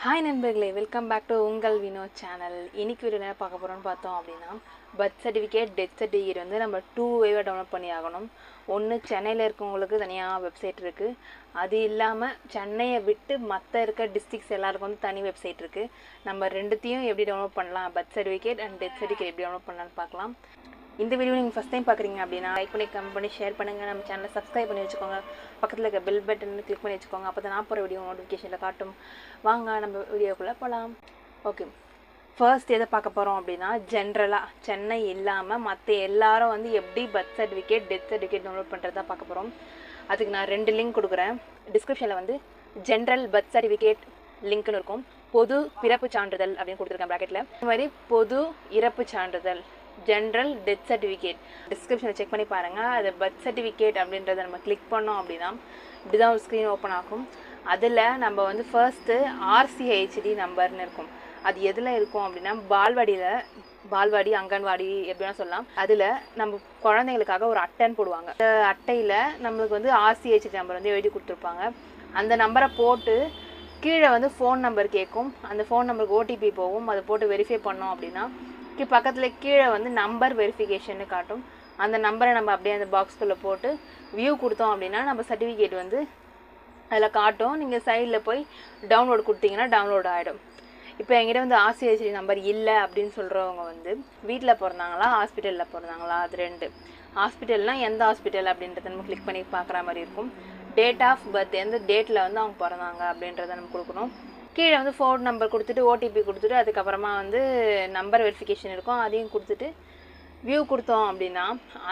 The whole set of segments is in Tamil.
ஹாய் நண்பர்களே, வெல்கம் பேக் டு உங்கள் வினோத் சேனல். இன்னைக்கு வீடியோ என்ன பார்க்க போகிறோம்னு பார்த்தோம் அப்படின்னா, பர்த் சர்டிஃபிகேட், டெத் சர்டிஃபிகேட் வந்து நம்ம 2 வேவாக டவுன்லோட் பண்ணி ஆகணும். ஒன்று சென்னையில் இருக்கவங்களுக்கு தனியாக வெப்சைட் இருக்குது. அது இல்லாமல் சென்னையை விட்டு மற்ற இருக்க டிஸ்ட்ரிக்ஸ் எல்லாருக்கும் வந்து தனி வெப்சைட் இருக்குது. நம்ம ரெண்டுத்தையும் எப்படி டவுன்லோட் பண்ணலாம், birth certificate and death certificate எப்படி டவுன்லோட் பண்ணலான்னு பார்க்கலாம். இந்த வீடியோ நீங்கள் ஃபஸ்ட் டைம் பார்க்குறீங்க அப்படின்னா லைக் பண்ணி கமெண்ட் பண்ணி ஷேர் பண்ணுங்கள். நம்ம சேனலை சப்ஸ்கிரைப் பண்ணி வச்சுக்கோங்க. பக்கத்தில் இருக்க பெல் பட்டன் கிளிக் பண்ணி வச்சுக்கோங்க. அப்போ தான் நான் போகிற வீடியோ நோட்டிஃபிகேஷனில் காட்டும். வாங்க நம்ம வீடியோக்குள்ளே போகலாம். ஓகே, ஃபர்ஸ்ட் எதை பார்க்க போகிறோம் அப்படின்னா, ஜென்ரலாக சென்னை இல்லாமல் மற்ற எல்லாரும் வந்து எப்படி birth certificate, death certificate download பண்ணுறதா பார்க்க போகிறோம். அதுக்கு நான் 2 லிங்க் கொடுக்குறேன். டிஸ்கிரிப்ஷனில் வந்து ஜென்ரல் பர்த் சர்டிஃபிகேட் லிங்க்னு இருக்கும். பொது பிறப்பு சான்றிதழ் அப்படின்னு கொடுத்துருக்கேன் ப்ராக்கெட்டில். இந்த மாதிரி பொது இறப்பு சான்றிதழ், ஜென்ரல் டெத் சர்டிஃபிகேட் டிஸ்கிரிப்ஷனில் செக் பண்ணி பாருங்கள். அது பர்த் சர்டிஃபிகேட் அப்படின்றத நம்ம கிளிக் பண்ணோம் அப்படின்னா இப்படி தான் ஒரு ஸ்க்ரீன் ஓப்பன் ஆகும். அதில் நம்ம வந்து ஃபர்ஸ்ட்டு RCHD நம்பர்னு இருக்கும். அது எதில் இருக்கும் அப்படின்னா பால்வாடி, அங்கன்வாடி எப்படின்னா சொல்லலாம். அதில் நம்ம குழந்தைங்களுக்காக ஒரு அட்டைன்னு போடுவாங்க. அந்த அட்டையில் நம்மளுக்கு வந்து RCHD நம்பர் வந்து எழுதி கொடுத்துருப்பாங்க. அந்த நம்பரை போட்டு கீழே வந்து ஃபோன் நம்பர் கேட்கும். அந்த ஃபோன் நம்பருக்கு OTP போகும். அதை போட்டு வெரிஃபை பண்ணோம் அப்படின்னா பக்கத்தில் கீழே வந்து நம்பர் வெரிஃபிகேஷன்னு காட்டும். அந்த நம்பரை நம்ம அப்படியே அந்த பாக்ஸ்குள்ளே போட்டு வியூ கொடுத்தோம் அப்படின்னா நம்ம சர்டிஃபிகேட் வந்து அதில் காட்டும். நீங்கள் சைடில் போய் டவுன்லோட் கொடுத்தீங்கன்னா டவுன்லோட் ஆகிடும். இப்போ என்கிட்ட வந்து RCHD நம்பர் இல்லை அப்படின்னு சொல்கிறவங்க வந்து வீட்டில் பிறந்தாங்களா, ஹாஸ்பிட்டலில் பிறந்தாங்களா, அது 2. ஹாஸ்பிட்டல்னால் எந்த ஹாஸ்பிட்டல் அப்படின்றத நம்ம கிளிக் பண்ணி பார்க்குற மாதிரி இருக்கும். டேட் ஆஃப் பர்த், எந்த டேட்டில் வந்து அவங்க பிறந்தாங்க அப்படின்றத நம்ம கொடுக்கணும். கீழே வந்து ஃபோன் நம்பர் கொடுத்துட்டு OTP கொடுத்துட்டு அதுக்கப்புறமா வந்து நம்பர் வெரிஃபிகேஷன் இருக்கும். அதையும் கொடுத்துட்டு வியூ கொடுத்தோம் அப்படின்னா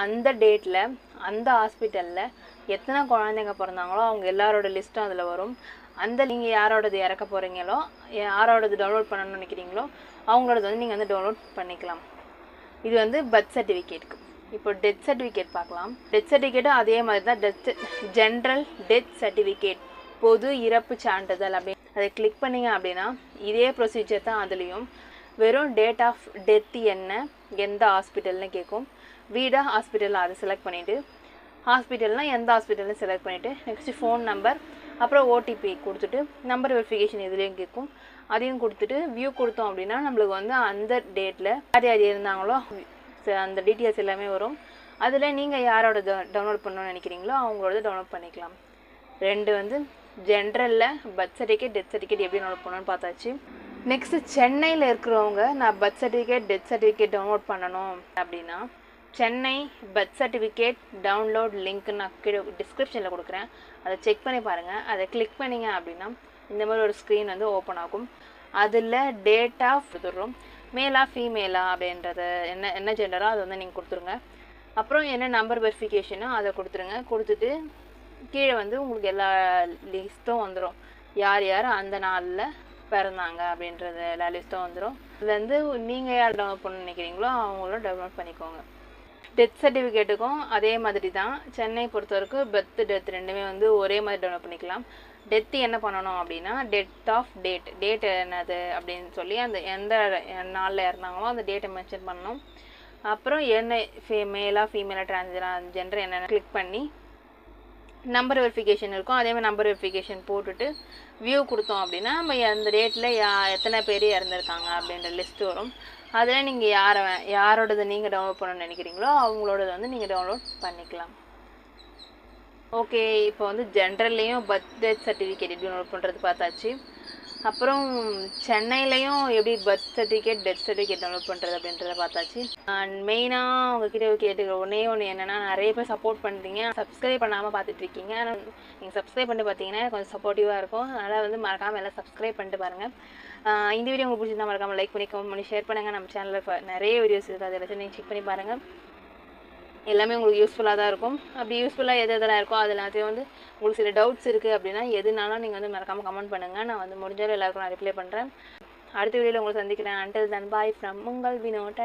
அந்த டேட்டில் அந்த ஹாஸ்பிட்டலில் எத்தனை குழந்தைங்க பிறந்தாங்களோ அவங்க எல்லாரோட லிஸ்ட்டும் அதில் வரும். அந்த நீங்கள் யாரோடது இறக்க போகிறீங்களோ, யாரோடது டவுன்லோட் பண்ணணும்னு நினைக்கிறீங்களோ அவங்களோடது வந்து நீங்கள் வந்து டவுன்லோட் பண்ணிக்கலாம். இது வந்து பர்த் சர்டிஃபிகேட்டுக்கு. இப்போ டெத் சர்டிஃபிகேட் பார்க்கலாம். டெத் சர்டிஃபிகேட்டும் அதே மாதிரி தான். ஜென்ரல் டெத் சர்டிஃபிகேட், பொது இறப்பு சான்றிதழ் அப்படி அதை கிளிக் பண்ணிங்க அப்படின்னா இதே ப்ரொசீஜர் தான். அதுலேயும் வெறும் டேட் ஆஃப் டெத் என்ன, எந்த ஹாஸ்பிட்டல்னு கேட்கும். வீடா ஹாஸ்பிட்டல் அதை செலக்ட் பண்ணிவிட்டு, ஹாஸ்பிட்டல்னால் எந்த ஹாஸ்பிட்டல்னு செலக்ட் பண்ணிவிட்டு நெக்ஸ்ட்டு ஃபோன் நம்பர், அப்புறம் OTP கொடுத்துட்டு நம்பர் வெரிஃபிகேஷன் இதுலேயும் கேட்கும். அதையும் கொடுத்துட்டு வியூ கொடுத்தோம் அப்படின்னா நம்மளுக்கு வந்து அந்த டேட்டில் யார் யார் இருந்தாங்களோ அந்த டீட்டெயில்ஸ் எல்லாமே வரும். அதில் நீங்கள் யாரோட டவுன்லோட் பண்ணணும்னு நினைக்கிறீங்களோ அவங்களோட டவுன்லோட் பண்ணிக்கலாம். 2 வந்து ஜென்ரலில் பர்த் சர்டிஃபிகேட், டெத் சர்டிஃபிகேட் எப்படி டவுன்லோட் பண்ணணும்னு பார்த்தாச்சு. நெக்ஸ்ட்டு சென்னையில் இருக்கிறவங்க நான் birth certificate, death certificate download பண்ணணும் அப்படின்னா Chennai birth certificate download link நான் கீழே டிஸ்கிரிப்ஷனில் கொடுக்குறேன். அதை செக் பண்ணி பாருங்கள். அதை கிளிக் பண்ணிங்க அப்படின்னா இந்த மாதிரி ஒரு ஸ்க்ரீன் வந்து ஓப்பன் ஆகும். அதில் டேட் ஆஃப் கொடுத்துட்றோம். மேலா ஃபீமேலா அப்படின்றத என்ன ஜெண்டரோ அதை வந்து நீங்கள் கொடுத்துருங்க. அப்புறம் என்ன நம்பர் வெரிஃபிகேஷனோ அதை கொடுத்துருங்க. கொடுத்துட்டு கீழே வந்து உங்களுக்கு எல்லா லிஸ்ட்டும் வந்துடும். யார் யார் அந்த நாளில் பிறந்தாங்க அப்படின்றது எல்லா லிஸ்ட்டும் வந்துடும். இதுலேருந்து நீங்கள் யார் டவுன்லோட் பண்ண நினைக்கிறீங்களோ அவங்களும் டவுன்லோட் பண்ணிக்கோங்க. டெத் சர்டிஃபிகேட்டுக்கும் அதே மாதிரி தான். சென்னை பொறுத்த வரைக்கும் பர்த், டெத் ரெண்டுமே வந்து ஒரே மாதிரி டவுன்லோட் பண்ணிக்கலாம். டெத்து என்ன பண்ணணும் அப்படின்னா டெத் ஆஃப் டேட் என்னது அப்படின்னு சொல்லி அந்த எந்த நாளில் இறந்தாங்களோ அந்த டேட்டை மென்ஷன் பண்ணணும். அப்புறம் என்ன மேலா ஃபீமேலா டிரான்ஸ்ஜெண்டர் என்னென்ன கிளிக் பண்ணி நம்பர் வெரிஃபிகேஷன் இருக்கும். அதே மாதிரி நம்பர் வெரிஃபிகேஷன் போட்டுட்டு வியூ கொடுத்தோம் அப்படின்னா நம்ம அந்த டேட்டில் எத்தனை பேர் இறந்துருக்காங்க அப்படின்ற லிஸ்ட்டு வரும். அதில் நீங்கள் யாரோடது நீங்கள் டவுன்லோட் பண்ணணும்னு நினைக்கிறீங்களோ அவங்களோடது வந்து நீங்கள் டவுன்லோட் பண்ணிக்கலாம். ஓகே, இப்போ வந்து ஜென்ரல்லையும் பர்த் டெத் சர்டிஃபிகேட் எப்படி டவுன்லோட் பண்ணுறது பார்த்தாச்சு. அப்புறம் சென்னையிலையும் எப்படி birth certificate, death certificate download பண்ணுறது அப்படின்றத பார்த்தாச்சு. மெயினாக உங்ககிட்ட கேட்டுக்கிற ஒன்று என்னென்னா, நிறைய பேர் சப்போர்ட் பண்ணுறீங்க, சப்ஸ்கிரைப் பண்ணாமல் பார்த்துட்ருக்கீங்க. ஆனால் நீங்கள் சப்ஸ்கிரைப் பண்ணிட்டு பார்த்தீங்கன்னா கொஞ்சம் சப்போர்ட்டிவாக இருக்கும். அதனால் வந்து மறக்காமல் எல்லாம் சப்ஸ்கிரைப் பண்ணிட்டு பாருங்கள். இந்த வீடியோ உங்களுக்கு பிடிச்சிருந்தா மறக்காமல் லைக் பண்ணி கமெண்ட் பண்ணி ஷேர் பண்ணுங்கள். நம்ம சேனலில் நிறைய வீடியோஸ் இருக்குது, அதை எல்லாத்தையும் நீங்கள் செக் பண்ணி பாருங்கள். எல்லாமே உங்களுக்கு யூஸ்ஃபுல்லாக தான் இருக்கும். அப்படி யூஸ்ஃபுல்லாக எதெல்லாம் இருக்கோ அது எல்லாத்தையும் வந்து உங்களுக்கு சில டவுட்ஸ் இருக்குது அப்படின்னா எதுனாலும் நீங்கள் வந்து மறக்காமல் கமெண்ட் பண்ணுங்கள். நான் வந்து முடிஞ்சாலும் எல்லாருக்கும் நான் ரிப்ளை பண்ணுறேன். அடுத்த வீடியோவில் உங்களை சந்திக்கிறேன். Until then, bye from உங்கள் வினோத்.